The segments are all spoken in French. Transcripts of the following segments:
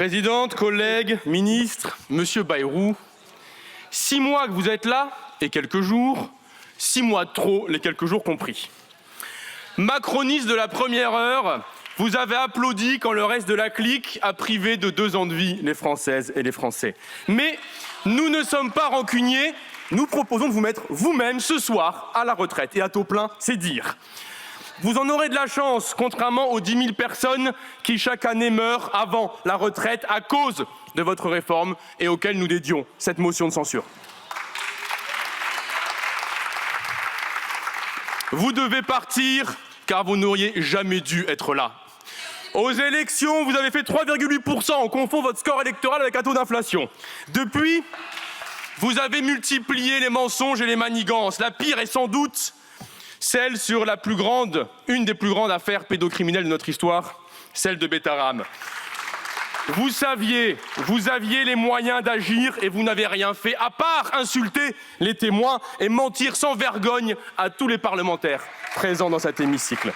Présidente, collègues, ministres, monsieur Bayrou, 6 mois que vous êtes là et quelques jours, 6 mois de trop, les quelques jours compris. Macroniste de la première heure, vous avez applaudi quand le reste de la clique a privé de 2 ans de vie les Françaises et les Français. Mais nous ne sommes pas rancuniers, nous proposons de vous mettre vous-même ce soir à la retraite. Et à taux plein, c'est dire. Vous en aurez de la chance, contrairement aux 10 000 personnes qui chaque année meurent avant la retraite à cause de votre réforme et auxquelles nous dédions cette motion de censure. Vous devez partir car vous n'auriez jamais dû être là. Aux élections, vous avez fait 3,8%. On confond votre score électoral avec un taux d'inflation. Depuis, vous avez multiplié les mensonges et les manigances. La pire est sans doute celle sur une des plus grandes affaires pédocriminelles de notre histoire, celle de Betaram. Vous aviez les moyens d'agir et vous n'avez rien fait, à part insulter les témoins et mentir sans vergogne à tous les parlementaires présents dans cet hémicycle.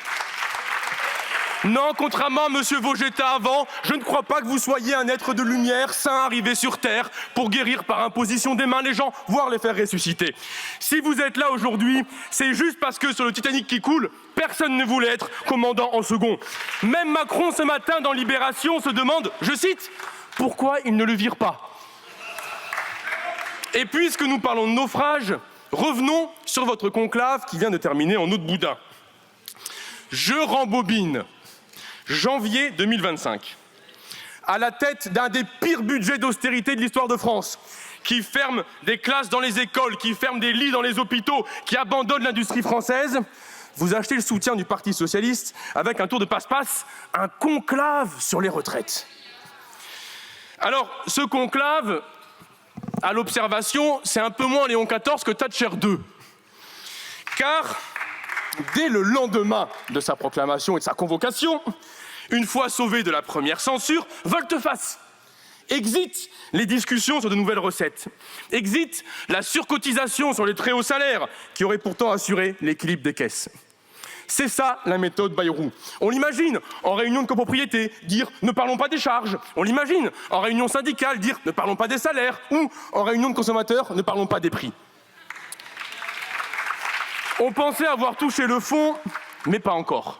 Non, contrairement à M. Vogetta avant, je ne crois pas que vous soyez un être de lumière saint arrivé sur Terre pour guérir par imposition des mains les gens, voire les faire ressusciter. Si vous êtes là aujourd'hui, c'est juste parce que sur le Titanic qui coule, personne ne voulait être commandant en second. Même Macron ce matin dans Libération se demande, je cite, « Pourquoi il ne le vire pas ?» Et puisque nous parlons de naufrage, revenons sur votre conclave qui vient de terminer en eau de boudin. Je rembobine. Janvier 2025, à la tête d'un des pires budgets d'austérité de l'histoire de France, qui ferme des classes dans les écoles, qui ferme des lits dans les hôpitaux, qui abandonne l'industrie française, vous achetez le soutien du Parti socialiste avec un tour de passe-passe, un conclave sur les retraites. Alors, ce conclave, à l'observation, c'est un peu moins Léon XIV que Thatcher II. Car, dès le lendemain de sa proclamation et de sa convocation, une fois sauvé de la première censure, volte-face. Exit les discussions sur de nouvelles recettes. Exit la surcotisation sur les très hauts salaires qui aurait pourtant assuré l'équilibre des caisses. C'est ça la méthode Bayrou. On l'imagine en réunion de copropriété dire « ne parlons pas des charges ». On l'imagine en réunion syndicale dire « ne parlons pas des salaires » ou en réunion de consommateurs « ne parlons pas des prix ». On pensait avoir touché le fond, mais pas encore.